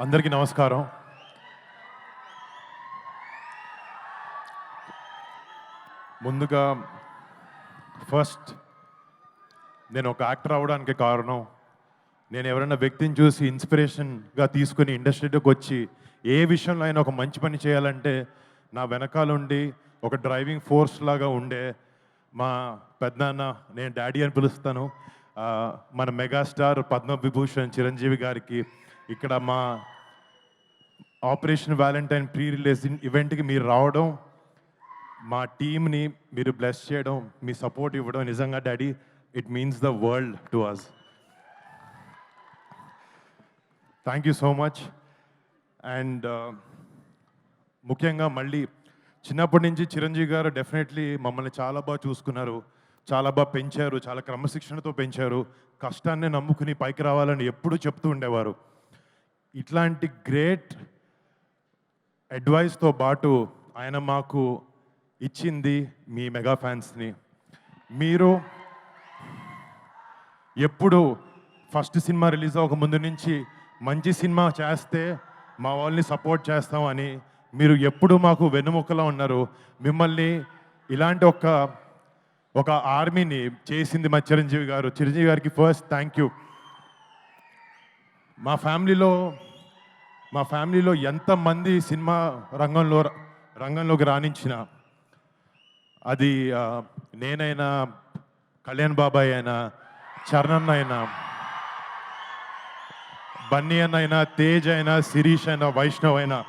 అందరికీ నమస్కారం. ముందుగా ఫస్ట్ నేను ఒక యాక్టర్ అవ్వడానికి కారణం నేను ఎవరైనా వ్యక్తిని చూసి ఇన్స్పిరేషన్గా తీసుకుని ఇండస్ట్రీలోకి వచ్చి ఏ విషయంలో అయినా ఒక మంచి పని చేయాలంటే నా వెనకాలండి ఒక డ్రైవింగ్ ఫోర్స్ లాగా ఉండే మా పెద్దనాన్న, నేను డాడీ అని పిలుస్తాను, మన మెగాస్టార్ పద్మవిభూషణ్ చిరంజీవి గారికి ఇక్కడ మా ఆపరేషన్ వ్యాలంటైన్ ప్రీ రిలీజ్ ఈవెంట్కి మీరు రావడం, మా టీమ్ని మీరు బ్లెస్ చేయడం, మీ సపోర్ట్ ఇవ్వడం నిజంగా daddy it means the world to us. Thank you so much. And ముఖ్యంగా మళ్ళీ చిన్నప్పటి నుంచి చిరంజీవి గారు డెఫినెట్లీ మమ్మల్ని చాలా బాగా చూసుకున్నారు, చాలా బాగా పెంచారు, చాలా క్రమశిక్షణతో పెంచారు, కష్టాన్ని నమ్ముకుని పైకి రావాలని ఎప్పుడూ చెప్తూ ఉండేవారు. ఇట్లాంటి గ్రేట్ అడ్వైస్తో పాటు ఆయన మాకు ఇచ్చింది మీ మెగా ఫ్యాన్స్ని. మీరు ఎప్పుడు ఫస్ట్ సినిమా రిలీజ్ అవ్వక ముందు నుంచి మంచి సినిమా చేస్తే మా వాళ్ళని సపోర్ట్ చేస్తామని మీరు ఎప్పుడు మాకు వెన్నుముక్కలా ఉన్నారు. మిమ్మల్ని ఇలాంటి ఒక ఆర్మీని చేసింది మా చిరంజీవి గారు. చిరంజీవి గారికి ఫస్ట్ థ్యాంక్ యూ. మా ఫ్యామిలీలో ఎంతమంది సినిమా రంగంలోకి రాణించిన, అది నేనైనా, కళ్యాణ్ బాబాయ్ అయినా, చరణ్ అయినా, బన్నీ అన్న అయినా, తేజ్ అయినా, శిరీష్ అయినా, వైష్ణవ్ అయినా,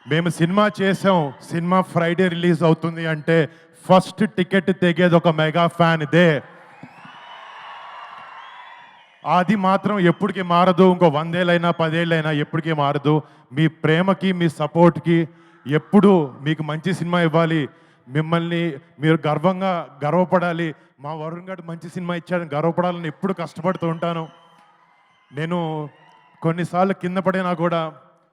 మేము సినిమా చేసాం, సినిమా ఫ్రైడే రిలీజ్ అవుతుంది అంటే ఫస్ట్ టికెట్ తెగేది ఒక మెగా ఫ్యాన్ ఇదే. అది మాత్రం ఎప్పటికీ మారదు. ఇంకో 100 ఏళ్ళైనా 10 ఏళ్ళైనా ఎప్పటికీ మారదు. మీ ప్రేమకి, మీ సపోర్ట్కి ఎప్పుడు మీకు మంచి సినిమా ఇవ్వాలి, మిమ్మల్ని మీరు గర్వపడాలి, మా వరుణ్ గారు మంచి సినిమా ఇచ్చాడని గర్వపడాలని ఎప్పుడు కష్టపడుతూ ఉంటాను. నేను కొన్నిసార్లు కింద పడినా కూడా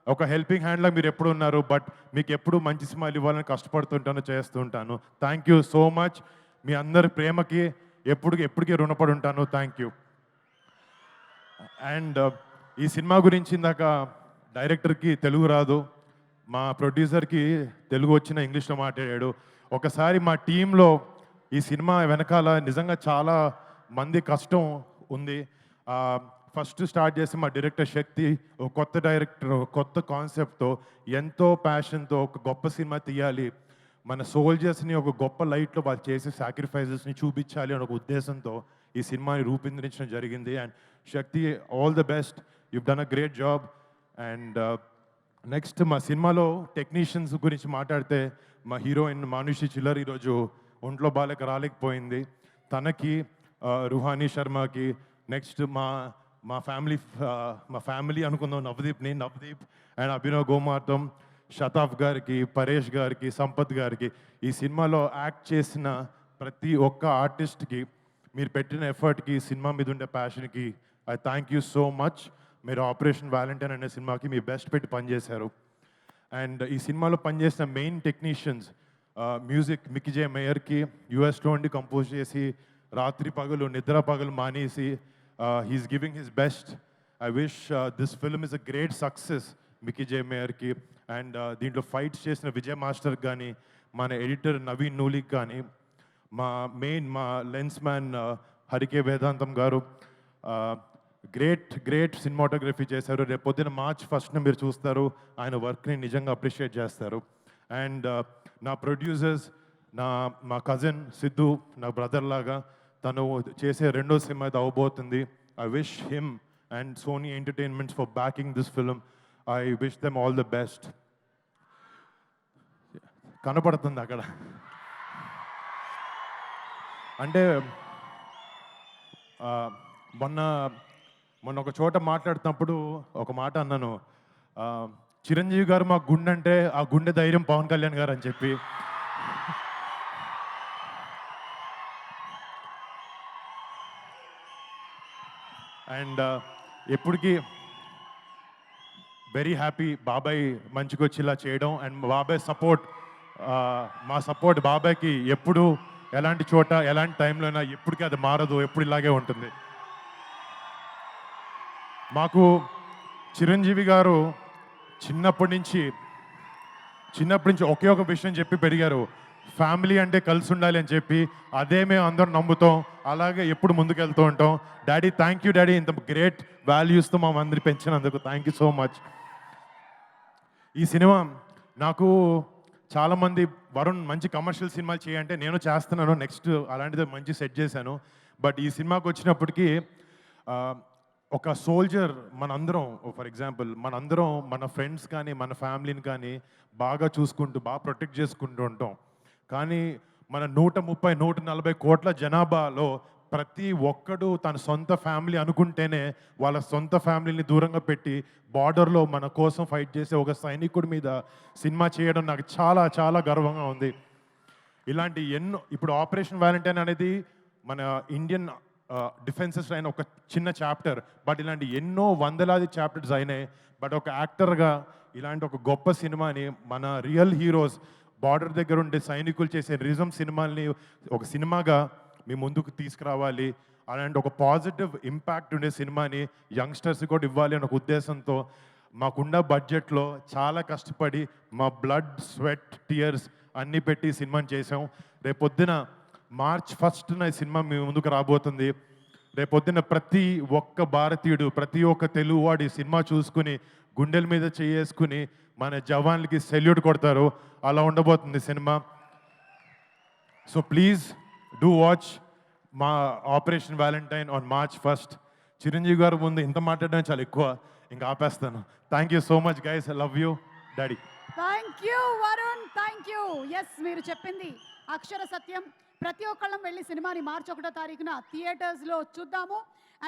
ఒక హెల్పింగ్ హ్యాండ్లా మీరు ఎప్పుడు ఉన్నారు. బట్ మీకు ఎప్పుడు మంచి సినిమాలు ఇవ్వాలని కష్టపడుతుంటాను, చేస్తుంటాను. Thank you so much. మీ అందరి ప్రేమకి ఎప్పటికీ రుణపడి ఉంటాను. Thank you. అండ్ ఈ సినిమా గురించి ఇందాక డైరెక్టర్కి తెలుగు రాదు, మా ప్రొడ్యూసర్కి తెలుగు వచ్చిన ఇంగ్లీష్లో మాట్లాడాడు. ఒకసారి మా టీంలో ఈ సినిమా వెనకాల నిజంగా చాలా మంది కష్టం ఉంది. ఫస్ట్ స్టార్ట్ చేసి మా డైరెక్టర్ శక్తి, ఒక కొత్త డైరెక్టర్, కొత్త కాన్సెప్ట్తో, ఎంతో ప్యాషన్తో ఒక గొప్ప సినిమా తీయాలి, మన సోల్జర్స్ని ఒక గొప్ప లైట్లో వాళ్ళు చేసే సాక్రిఫైజెస్ని చూపించాలి అని ఒక ఉద్దేశంతో ఈ సినిమాని రూపొందించడం జరిగింది. And Shakti, all the best, you done a great job. And next మా సినిమాలో టెక్నీషియన్స్ గురించి మాట్లాడితే, మా హీరోయిన్ మానుషి చిల్లర్ ఈరోజు ఒంట్లో బాలేక రాలేకపోయింది. తనకి, రుహానీ శర్మకి, నెక్స్ట్ మా ఫ్యామిలీ అనుకుందాం, నవదీప్ అండ్ అభినవ్ గోమార్తం, షతాఫ్ గారికి, పరేష్ గారికి, సంపత్ గారికి, ఈ సినిమాలో యాక్ట్ చేసిన ప్రతి ఒక్క ఆర్టిస్ట్కి మీరు పెట్టిన ఎఫర్ట్కి, సినిమా మీద ఉండే ప్యాషన్కి I thank you so much. మీరు ఆపరేషన్ వ్యాలంటైన్ అనే సినిమాకి మీ బెస్ట్ పెట్టి పనిచేశారు. అండ్ ఈ సినిమాలో పనిచేసిన main technicians, music Mickey J మేయర్కి యూఎస్లో ఉండి కంపోజ్ చేసి రాత్రి పగలు నిద్ర పగలు మానేసి he's giving his best. I wish this film is a great success Mickey J మేయర్కి. అండ్ దీంట్లో ఫైట్స్ చేసిన విజయ్ మాస్టర్కి కానీ, మన ఎడిటర్ నవీన్ నూలికి కానీ, మా లెన్స్ మ్యాన్ హరికే వేదాంతం గారు గ్రేట్ సినిమాటోగ్రఫీ చేశారు. రేపు పొద్దున March 1st మీరు చూస్తారు, ఆయన వర్క్ని నిజంగా అప్రిషియేట్ చేస్తారు. అండ్ నా ప్రొడ్యూసర్స్, మా కజిన్ సిద్ధు, నా బ్రదర్ లాగా, తను చేసే రెండో సినిమా ఇది అవబోతుంది. I wish him and Sony Entertainments for backing this film. I wish them all the best. కనపడుతుంది అక్కడ అంటే మొన్న ఒక చోట మాట్లాడుతున్నప్పుడు ఒక మాట అన్నాను, చిరంజీవి గారు మా గుండె అంటే ఆ గుండె ధైర్యం పవన్ కళ్యాణ్ గారు అని చెప్పి. అండ్ ఎప్పటికీ వెరీ హ్యాపీ బాబాయ్ మంచిగా వచ్చి ఇలా చేయడం. అండ్ బాబాయ్ సపోర్ట్, మా సపోర్ట్ బాబాయ్కి ఎప్పుడు ఎలాంటి చోట ఎలాంటి టైంలో అయినా ఎప్పటికీ అది మారదు, ఎప్పుడు ఇలాగే ఉంటుంది. మాకు చిరంజీవి గారు చిన్నప్పటి నుంచి ఒకే ఒక విషయం చెప్పి పెరిగారు, ఫ్యామిలీ అంటే కలిసి ఉండాలి అని చెప్పి. అదే మేము అందరం నమ్ముతాం, అలాగే ఎప్పుడు ముందుకెళ్తూ ఉంటాం. డాడీ, థ్యాంక్ యూ డాడీ, ఇంత గ్రేట్ వాల్యూస్తో మా అందరి పెంచినందుకు థ్యాంక్ యూ సో మచ్. ఈ సినిమా నాకు చాలామంది వరుణ్ మంచి కమర్షియల్ సినిమాలు చేయంటే నేను చేస్తున్నాను, నెక్స్ట్ అలాంటిది మంచి సెట్ చేశాను. బట్ ఈ సినిమాకి వచ్చినప్పటికీ ఒక సోల్జర్ మనందరం, ఫర్ ఎగ్జాంపుల్ మనందరం మన ఫ్రెండ్స్ కానీ మన ఫ్యామిలీని కానీ బాగా చూసుకుంటూ బాగా ప్రొటెక్ట్ చేసుకుంటూ ఉంటాం. కానీ మన 130-140 కోట్ల జనాభాలో ప్రతి ఒక్కడు తన సొంత ఫ్యామిలీ అనుకుంటేనే వాళ్ళ సొంత ఫ్యామిలీని దూరంగా పెట్టి బార్డర్లో మన కోసం ఫైట్ చేసే ఒక సైనికుడి మీద సినిమా చేయడం నాకు చాలా చాలా గర్వంగా ఉంది. ఇలాంటి ఎన్నో, ఇప్పుడు ఆపరేషన్ వ్యాలంటైన్ అనేది మన ఇండియన్ డిఫెన్సెస్ అయిన ఒక చిన్న చాప్టర్, బట్ ఇలాంటి ఎన్నో వందలాది చాప్టర్స్ అయినాయి. బట్ ఒక యాక్టర్గా ఇలాంటి ఒక గొప్ప సినిమాని మన రియల్ హీరోస్ బార్డర్ దగ్గర ఉండే సైనికులు చేసే రిజం సినిమాల్ని ఒక సినిమాగా మీ ముందుకు తీసుకురావాలి, అలాంటి ఒక పాజిటివ్ ఇంపాక్ట్ ఉండే సినిమాని యంగ్స్టర్స్ కూడా ఇవ్వాలి అనే ఒక ఉద్దేశంతో మాకున్న బడ్జెట్లో చాలా కష్టపడి మా బ్లడ్, స్వెట్, టీయర్స్ అన్నీ పెట్టి సినిమాని చేసాం. రేపొద్దున March 1న ఈ సినిమా మీ ముందుకు రాబోతుంది. రేపొద్దున ప్రతి ఒక్క భారతీయుడు, ప్రతి ఒక్క తెలుగువాడు ఈ సినిమా చూసుకుని గుండెల మీద చేసుకుని మన జవాన్లకి సెల్యూట్ కొడతారు. అలా ఉండబోతుంది సినిమా. సో ప్లీజ్ డూ వాచ్ మా Operation Valentine on March 1st. Chiranjeevi garu ముందు ఇంత మాట్లాడడం చాలా ఎక్కువ, ఇంకా ఆపేస్తాను. Thank you so much guys, I love you daddy. Thank you Varun, thank you. Yes, మీరు చెప్పింది అక్షర సత్యం. ప్రతి ఒక్కళ్ళం వెళ్ళి సినిమాని March 1వ తారీఖున థియేటర్స్లో చూద్దాము.